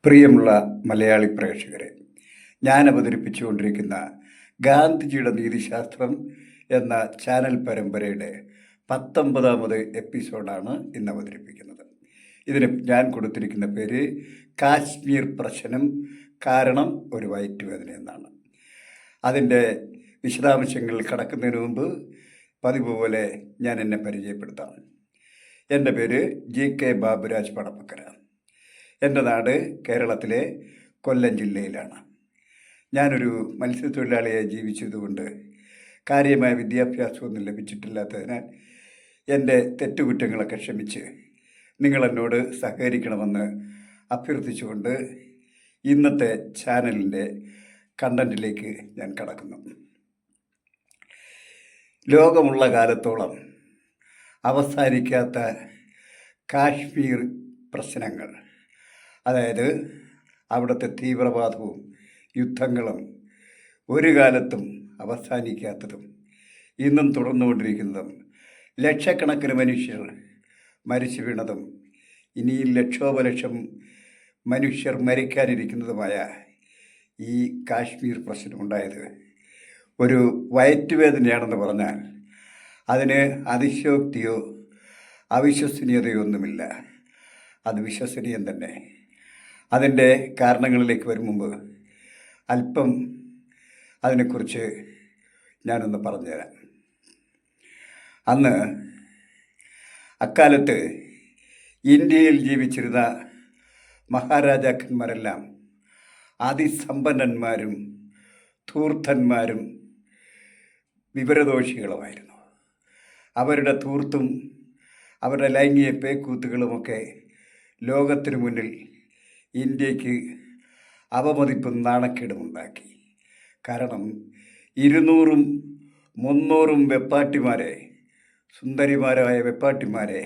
പ്രിയമുള്ള മലയാളി പ്രേക്ഷകരെ, ഞാൻ അവതരിപ്പിച്ചുകൊണ്ടിരിക്കുന്ന ഗാന്ധിജിയുടെ നീതിശാസ്ത്രം എന്ന ചാനൽ പരമ്പരയുടെ 19ാമത് എപ്പിസോഡാണ് ഇന്ന് അവതരിപ്പിക്കുന്നത്. ഇതിന് ഞാൻ കൊടുത്തിരിക്കുന്ന പേര് കാശ്മീർ പ്രശ്നം കാരണം ഒരു വയറ്റുവേദന എന്നാണ്. അതിൻ്റെ വിശദാംശങ്ങൾ കടക്കുന്നതിന് മുമ്പ് പതിവ് പോലെ ഞാൻ എന്നെ പരിചയപ്പെടുത്താം. എൻ്റെ പേര് GK ബാബുരാജ് പടപ്പക്കര. എൻ്റെ നാട് കേരളത്തിലെ കൊല്ലം ജില്ലയിലാണ്. ഞാനൊരു മത്സ്യത്തൊഴിലാളിയായി ജീവിച്ചതുകൊണ്ട് കാര്യമായ വിദ്യാഭ്യാസമൊന്നും ലഭിച്ചിട്ടില്ലാത്തതിനാൽ എൻ്റെ തെറ്റുകുറ്റങ്ങളൊക്കെ ക്ഷമിച്ച് നിങ്ങളെന്നോട് സഹകരിക്കണമെന്ന് അഭ്യർത്ഥിച്ചുകൊണ്ട് ഇന്നത്തെ ചാനലിൻ്റെ കണ്ടൻറ്റിലേക്ക് ഞാൻ കടക്കുന്നു. ലോകമുള്ള കാലത്തോളം അവസാനിക്കാത്ത കാശ്മീർ പ്രശ്നങ്ങൾ, അതായത് അവിടുത്തെ തീവ്രവാദവും യുദ്ധങ്ങളും ഒരു കാലത്തും അവസാനിക്കാത്തതും ഇന്നും തുടർന്നുകൊണ്ടിരിക്കുന്നതും ലക്ഷക്കണക്കിന് മനുഷ്യർ മരിച്ചു വീണതും ഇനിയും ലക്ഷോപലക്ഷം മനുഷ്യർ മരിക്കാനിരിക്കുന്നതുമായ ഈ കാശ്മീർ പ്രശ്നമുണ്ടായത് ഒരു വയറ്റുവേദനയാണെന്ന് പറഞ്ഞാൽ അതിന് അതിശയോക്തിയോ അവിശ്വസനീയതയോ ഒന്നുമില്ല. അത് വിശ്വസനീയം തന്നെ. അതിൻ്റെ കാരണങ്ങളിലേക്ക് വരും മുമ്പ് അല്പം അതിനെക്കുറിച്ച് ഞാനൊന്ന് പറഞ്ഞുതരാം. അക്കാലത്ത് ഇന്ത്യയിൽ ജീവിച്ചിരുന്ന മഹാരാജാക്കന്മാരെല്ലാം അതിസമ്പന്നന്മാരും ധൂർത്തന്മാരും വിവരദോഷികളുമായിരുന്നു. അവരുടെ ധൂർത്തും അവരുടെ ലൈംഗിക പേക്കൂത്തുകളുമൊക്കെ ലോകത്തിനു മുന്നിൽ ഇന്ത്യക്ക് അപമതിപ്പും നാണക്കേടുമുണ്ടാക്കി. കാരണം 200ഉം 300ഉം വെപ്പാട്ടിമാരെ, സുന്ദരിമാരായ വെപ്പാട്ടിമാരെ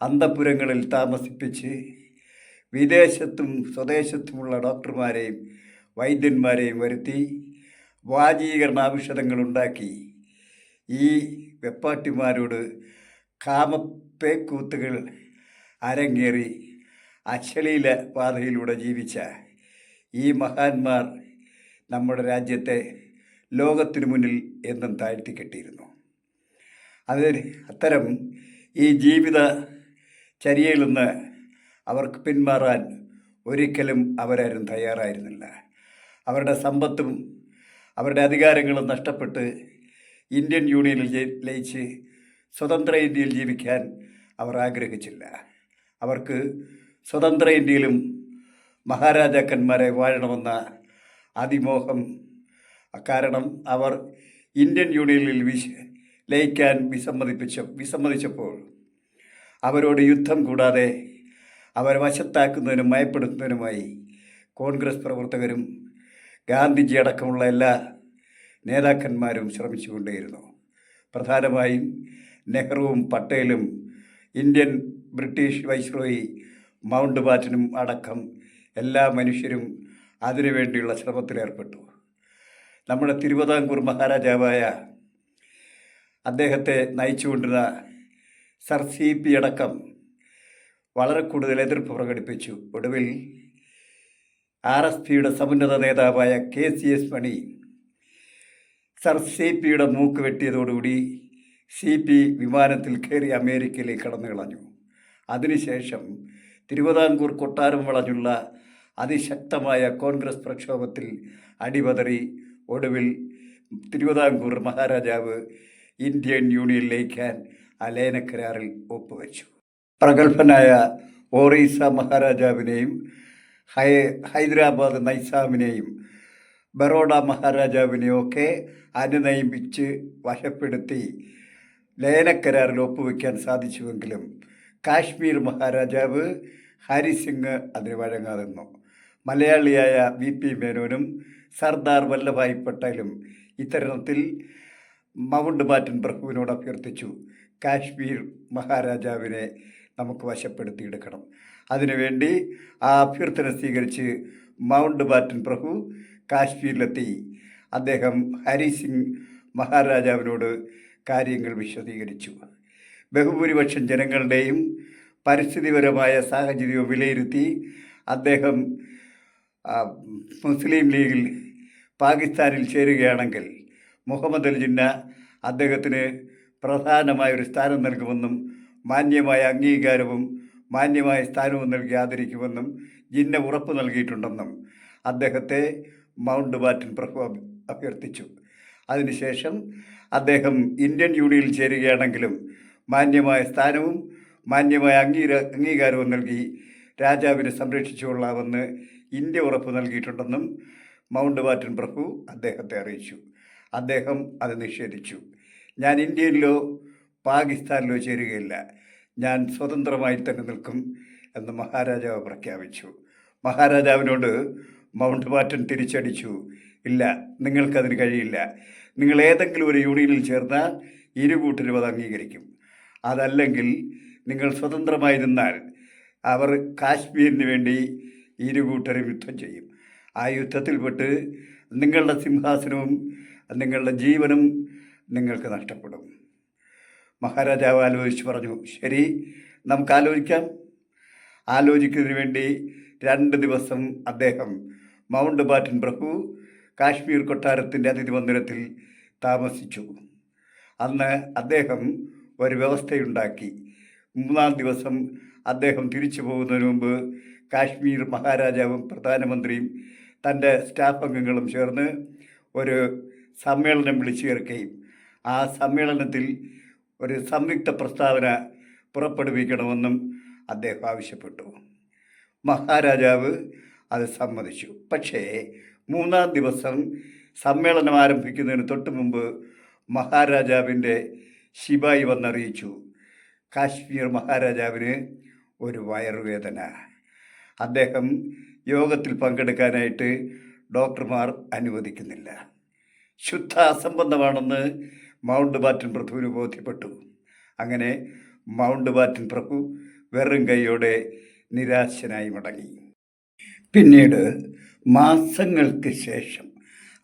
അന്തഃപുരങ്ങളിൽ താമസിപ്പിച്ച് വിദേശത്തും സ്വദേശത്തുമുള്ള ഡോക്ടർമാരെയും വൈദ്യന്മാരെയും വരുത്തി വാചീകരണാവിഷതങ്ങളുണ്ടാക്കി ഈ വെപ്പാട്ടിമാരോട് കാമപ്പേക്കൂത്തുകൾ അരങ്ങേറി അശ്ലീല പാതയിലൂടെ ജീവിച്ച ഈ മഹാന്മാർ നമ്മുടെ രാജ്യത്തെ ലോകത്തിനു മുന്നിൽ എന്നും താഴ്ത്തിക്കെട്ടിയിരുന്നു. അത്തരം ഈ ജീവിത ചര്യയിൽ നിന്ന് അവർക്ക് പിന്മാറാൻ ഒരിക്കലും അവരാരും തയ്യാറായിരുന്നില്ല. അവരുടെ സമ്പത്തും അവരുടെ അധികാരങ്ങളും നഷ്ടപ്പെട്ട് ഇന്ത്യൻ യൂണിയനിൽ ലയിച്ച് സ്വതന്ത്ര ഇന്ത്യയിൽ ജീവിക്കാൻ അവർ ആഗ്രഹിച്ചില്ല. അവർക്ക് സ്വതന്ത്ര ഇന്ത്യയിലും മഹാരാജാക്കന്മാരെ വാഴണമെന്ന അതിമോഹം കാരണം അവർ ഇന്ത്യൻ യൂണിയനിൽ ലയിക്കാൻ വിസമ്മതിച്ചപ്പോൾ അവരോട് യുദ്ധം കൂടാതെ അവരെ വശത്താക്കുന്നതിനും മയപ്പെടുത്തുന്നതിനുമായി കോൺഗ്രസ് പ്രവർത്തകരും ഗാന്ധിജി അടക്കമുള്ള എല്ലാ നേതാക്കന്മാരും ശ്രമിച്ചുകൊണ്ടേയിരുന്നു. പ്രധാനമായും നെഹ്റുവും പട്ടേലും ഇന്ത്യൻ ബ്രിട്ടീഷ് വൈസ്രോയി മൗണ്ട് ബാറ്റനും അടക്കം എല്ലാ മനുഷ്യരും അതിനുവേണ്ടിയുള്ള ശ്രമത്തിലേർപ്പെട്ടു. നമ്മുടെ തിരുവിതാംകൂർ മഹാരാജാവായ അദ്ദേഹത്തെ നയിച്ചുകൊണ്ടിരുന്ന സർ CP അടക്കം വളരെ കൂടുതൽ എതിർപ്പ് പ്രകടിപ്പിച്ചു. ഒടുവിൽ RSPയുടെ സമുന്നത നേതാവായ KCS മണി സർ CPയുടെ മൂക്ക് വെട്ടിയതോടുകൂടി CP വിമാനത്തിൽ കയറി അമേരിക്കയിലേക്ക് കടന്നു കളഞ്ഞു. അതിനുശേഷം തിരുവിതാംകൂർ കൊട്ടാരം വളഞ്ഞുള്ള അതിശക്തമായ കോൺഗ്രസ് പ്രക്ഷോഭത്തിൽ അടിപതറി ഒടുവിൽ തിരുവിതാംകൂർ മഹാരാജാവ് ഇന്ത്യൻ യൂണിയനിൽ ലയിക്കാൻ ലയന കരാറിൽ ഒപ്പുവെച്ചു. പ്രഗത്ഭനായ ഒറീസ മഹാരാജാവിനെയും ഹൈദരാബാദ് നൈസാമിനെയും ബറോഡ മഹാരാജാവിനെയും ഒക്കെ അനുനയിപ്പിച്ച് വശപ്പെടുത്തി ലയനക്കരാറിൽ ഒപ്പുവെക്കാൻ സാധിച്ചുവെങ്കിലും കാശ്മീർ മഹാരാജാവ് ഹരിസിംഗ് അതിന് വഴങ്ങാതെ നിന്നു. മലയാളിയായ VP മേനോനും സർദാർ വല്ലഭായ് പട്ടേലും ഇത്തരത്തിൽ മൗണ്ട് ബാറ്റൻ പ്രഭുവിനോട് അഭ്യർത്ഥിച്ചു, കാശ്മീർ മഹാരാജാവിനെ നമുക്ക് വശപ്പെടുത്തിയെടുക്കണം. അതിനുവേണ്ടി ആ അഭ്യർത്ഥന സ്വീകരിച്ച് മൗണ്ട് ബാറ്റൻ പ്രഭു കാശ്മീരിലെത്തി. അദ്ദേഹം ഹരിസിംഗ് മഹാരാജാവിനോട് കാര്യങ്ങൾ വിശദീകരിച്ചു. ബഹുഭൂരിപക്ഷം ജനങ്ങളുടെയും പരിസ്ഥിതിപരമായ സാഹചര്യവും വിലയിരുത്തി അദ്ദേഹം ആ, മുസ്ലിം ലീഗിൽ പാകിസ്ഥാനിൽ ചേരുകയാണെങ്കിൽ മുഹമ്മദ് അലി ജിന്ന അദ്ദേഹത്തിന് പ്രധാനമായൊരു സ്ഥാനം നൽകുമെന്നും മാന്യമായ അംഗീകാരവും മാന്യമായ സ്ഥാനവും നൽകി ആദരിക്കുമെന്നും ജിന്ന ഉറപ്പ് നൽകിയിട്ടുണ്ടെന്നും അദ്ദേഹത്തെ മൗണ്ട് ബാറ്റൻ പ്രഭു അഭ്യർത്ഥിച്ചു. അതിനുശേഷം അദ്ദേഹം ഇന്ത്യൻ യൂണിയനിൽ ചേരുകയാണെങ്കിലും മാന്യമായ സ്ഥാനവും മാന്യമായ അംഗീകാരവും നൽകി രാജാവിനെ സംരക്ഷിച്ചുകൊള്ളാമെന്ന് ഇന്ത്യ ഉറപ്പ് നൽകിയിട്ടുണ്ടെന്നും മൗണ്ട് ബാറ്റൻ പ്രഭു അദ്ദേഹത്തെ അറിയിച്ചു. അദ്ദേഹം അത് നിഷേധിച്ചു. ഞാൻ ഇന്ത്യയിലോ പാകിസ്ഥാനിലോ ചേരുകയില്ല, ഞാൻ സ്വതന്ത്രമായി തന്നെ നിൽക്കും എന്ന് മഹാരാജാവ് പ്രഖ്യാപിച്ചു. മഹാരാജാവിനോട് മൗണ്ട് ബാറ്റൻ തിരിച്ചടിച്ചു, ഇല്ല, നിങ്ങൾക്കതിന് കഴിയില്ല. നിങ്ങൾ ഏതെങ്കിലും ഒരു യൂണിയനിൽ ചേർന്നാൽ ഇരുകൂട്ടരും അത് അംഗീകരിക്കും. അതല്ലെങ്കിൽ നിങ്ങൾ സ്വതന്ത്രമായി നിന്നാൽ അവർ കാശ്മീരിന് വേണ്ടി ഇരുകൂട്ടരും യുദ്ധം ചെയ്യും. ആ യുദ്ധത്തിൽപ്പെട്ട് നിങ്ങളുടെ സിംഹാസനവും നിങ്ങളുടെ ജീവനും നിങ്ങൾക്ക് നഷ്ടപ്പെടും. മഹാരാജാവ് ആലോചിച്ച് പറഞ്ഞു, ശരി, നമുക്ക് ആലോചിക്കാം. ആലോചിക്കുന്നതിന് വേണ്ടി 2 ദിവസം അദ്ദേഹം മൗണ്ട് ബാറ്റൻ പ്രഭു കാശ്മീർ കൊട്ടാരത്തിൻ്റെ അതിഥി മന്ദിരത്തിൽ താമസിച്ചു. അന്ന് അദ്ദേഹം ഒരു വ്യവസ്ഥയുണ്ടാക്കി. 3-ാം ദിവസം അദ്ദേഹം തിരിച്ചു പോകുന്നതിന് മുമ്പ് കാശ്മീർ മഹാരാജാവും പ്രധാനമന്ത്രിയും തൻ്റെ സ്റ്റാഫ് അംഗങ്ങളും ചേർന്ന് ഒരു സമ്മേളനം വിളിച്ചു ചേർക്കുകയും ആ സമ്മേളനത്തിൽ ഒരു സംയുക്ത പ്രസ്താവന പുറപ്പെടുവിക്കണമെന്നും അദ്ദേഹം ആവശ്യപ്പെട്ടു. മഹാരാജാവ് അത് സമ്മതിച്ചു. പക്ഷേ 3-ാം ദിവസം സമ്മേളനം ആരംഭിക്കുന്നതിന് തൊട്ട് മുമ്പ് മഹാരാജാവിൻ്റെ ശിപായി വന്നറിയിച്ചു, കാശ്മീർ മഹാരാജാവിന് ഒരു വയറുവേദന. അദ്ദേഹം യോഗത്തിൽ പങ്കെടുക്കാനായിട്ട് ഡോക്ടർമാർ അനുവദിക്കുന്നില്ല. ശുദ്ധ അസംബന്ധമാണെന്ന് മൗണ്ട് ബാറ്റൻ പ്രഭുവിന് ബോധ്യപ്പെട്ടു. അങ്ങനെ മൗണ്ട് ബാറ്റൻ പ്രഭു വെറും കൈയോടെ നിരാശനായി മടങ്ങി. പിന്നീട് മാസങ്ങൾക്ക് ശേഷം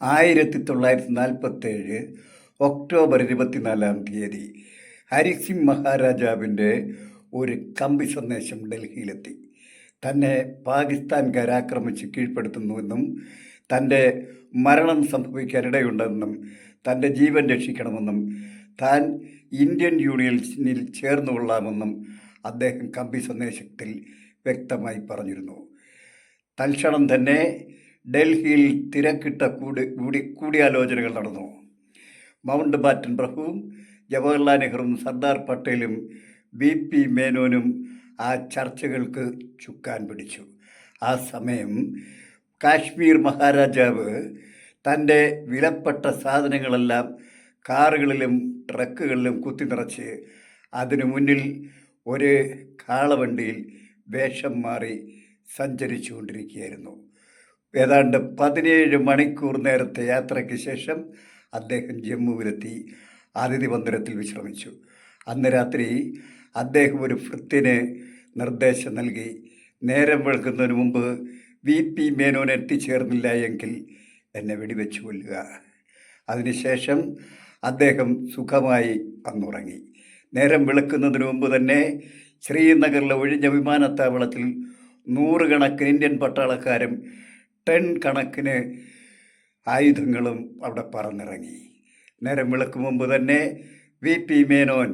1947 ഒക്ടോബർ 24-ാം തീയതി ഹരിസിംഗ് മഹാരാജാവിൻ്റെ ഒരു കമ്പി സന്ദേശം ഡൽഹിയിലെത്തി. തന്നെ പാകിസ്ഥാൻകാർ ആക്രമിച്ച് കീഴ്പ്പെടുത്തുന്നുവെന്നും തൻ്റെ മരണം സംഭവിക്കാനിടയുണ്ടെന്നും തൻ്റെ ജീവൻ രക്ഷിക്കണമെന്നും താൻ ഇന്ത്യൻ യൂണിയനിൽ ചേർന്നുകൊള്ളാമെന്നും അദ്ദേഹം കമ്പി സന്ദേശത്തിൽ വ്യക്തമായി പറഞ്ഞിരുന്നു. തൽക്ഷണം തന്നെ ഡൽഹിയിൽ തിരക്കിട്ട കൂടിയാലോചനകൾ നടന്നു. മൗണ്ട് ബാറ്റൻ പ്രഭുവും ജവഹർലാൽ നെഹ്റുവും സർദാർ പട്ടേലും BP മേനോനും ആ ചർച്ചകൾക്ക് ചുക്കാൻ പിടിച്ചു. ആ സമയം കാശ്മീർ മഹാരാജാവ് തൻ്റെ വിലപ്പെട്ട സാധനങ്ങളെല്ലാം കാറുകളിലും ട്രക്കുകളിലും കുത്തി നിറച്ച് അതിനു മുന്നിൽ ഒരു കാളവണ്ടിയിൽ വേഷം മാറി സഞ്ചരിച്ചു കൊണ്ടിരിക്കുകയായിരുന്നു. ഏതാണ്ട് 17 മണിക്കൂർ നേരത്തെ യാത്രയ്ക്ക് ശേഷം അദ്ദേഹം ജമ്മുവിലെത്തി അതിഥി മന്ദിരത്തിൽ വിശ്രമിച്ചു. അന്ന് രാത്രി അദ്ദേഹം ഒരു ഭൃത്യന് നിർദ്ദേശം നൽകി, നേരം വെളുക്കുന്നതിന് മുമ്പ് BP മേനോൻ എത്തിച്ചേർന്നില്ല എങ്കിൽ എന്നെ വെടിവെച്ച് കൊല്ലുക. അതിനുശേഷം അദ്ദേഹം സുഖമായി അന്നുറങ്ങി. നേരം വെളുക്കുന്നതിന് മുമ്പ് തന്നെ ശ്രീനഗറിലെ ഒഴിഞ്ഞ വിമാനത്താവളത്തിൽ 100 കണക്കിന് ഇന്ത്യൻ പട്ടാളക്കാരും 10 കണക്കിന് ആയുധങ്ങളും അവിടെ പറന്നിറങ്ങി. നേരം വെളുക്കും മുമ്പ് തന്നെ BP മേനോൻ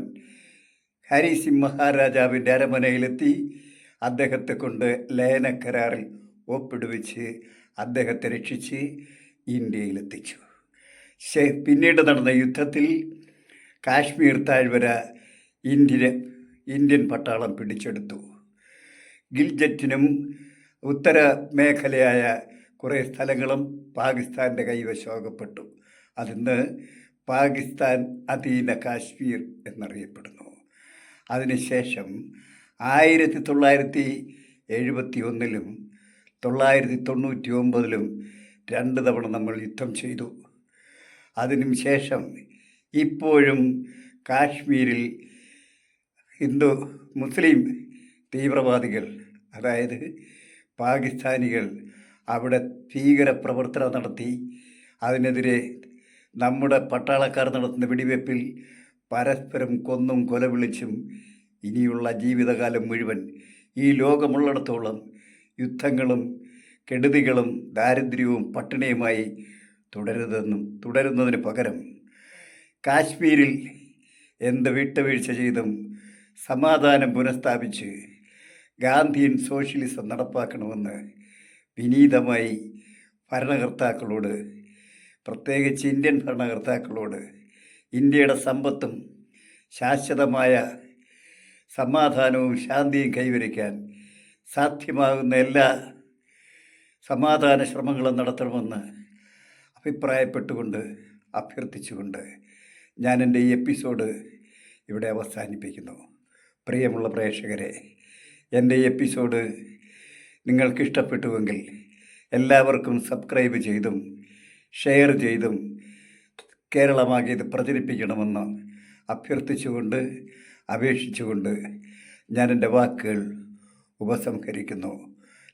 ഹരിസിംഗ് മഹാരാജാവിൻ്റെ അരമനയിലെത്തി അദ്ദേഹത്തെ കൊണ്ട് ലയന കരാറിൽ ഒപ്പിടുവിച്ച് അദ്ദേഹത്തെ രക്ഷിച്ച് ഇന്ത്യയിലെത്തിച്ചു. പിന്നീട് നടന്ന യുദ്ധത്തിൽ കാശ്മീർ താഴ്വര ഇന്ത്യൻ പട്ടാളം പിടിച്ചെടുത്തു. ഗിൽജറ്റിനും ഉത്തര മേഖലയായ കുറേ സ്ഥലങ്ങളും പാകിസ്ഥാൻ്റെ കൈവശമാകപ്പെട്ടു. അതിന്ന് പാകിസ്ഥാൻ അധീന കാശ്മീർ എന്നറിയപ്പെടുന്നു. അതിനുശേഷം 1971-ലും 1999-ലും 2 തവണ നമ്മൾ യുദ്ധം ചെയ്തു. അതിനും ശേഷം ഇപ്പോഴും കാശ്മീരിൽ മുസ്ലിം തീവ്രവാദികൾ, അതായത് പാകിസ്ഥാനികൾ അവിടെ ഭീകരപ്രവർത്തനം നടത്തി. അതിനെതിരെ നമ്മുടെ പട്ടാളക്കാർ നടത്തുന്ന വെടിവെപ്പിൽ പരസ്പരം കൊന്നും കൊലവിളിച്ചും ഇനിയുള്ള ജീവിതകാലം മുഴുവൻ ഈ ലോകമുള്ളിടത്തോളം യുദ്ധങ്ങളും കെടുതികളും ദാരിദ്ര്യവും പട്ടിണിയുമായി തുടരുന്നതിന് പകരം കാശ്മീരിൽ എന്ത് വിട്ടുവീഴ്ച ചെയ്തും സമാധാനം പുനഃസ്ഥാപിച്ച് ഗാന്ധിയൻ സോഷ്യലിസം നടപ്പാക്കണമെന്ന് വിനീതമായി ഭരണകർത്താക്കളോട്, പ്രത്യേകിച്ച് ഇന്ത്യൻ ഭരണകർത്താക്കളോട്, ഇന്ത്യയുടെ സമ്പത്തും ശാശ്വതമായ സമാധാനവും ശാന്തിയും കൈവരിക്കാൻ സാധ്യമാകുന്ന എല്ലാ സമാധാന ശ്രമങ്ങളും നടത്തണമെന്ന് അഭ്യർത്ഥിച്ചുകൊണ്ട് ഞാൻ എൻ്റെ ഈ എപ്പിസോഡ് ഇവിടെ അവസാനിപ്പിക്കുന്നു. പ്രിയമുള്ള പ്രേക്ഷകരെ, എൻ്റെ ഈ എപ്പിസോഡ് നിങ്ങൾക്കിഷ്ടപ്പെട്ടുവെങ്കിൽ എല്ലാവർക്കും സബ്സ്ക്രൈബ് ചെയ്തും ഷെയർ ചെയ്തും കേരളമാകെ ഇത് പ്രചരിപ്പിക്കണമെന്ന് അപേക്ഷിച്ചുകൊണ്ട് ഞാൻ എൻ്റെ വാക്കുകൾ ഉപസംഹരിക്കുന്നു.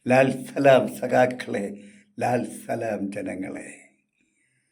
ലാൽ സലാം സഖാക്കളെ, ലാൽ സലാം ജനങ്ങളെ.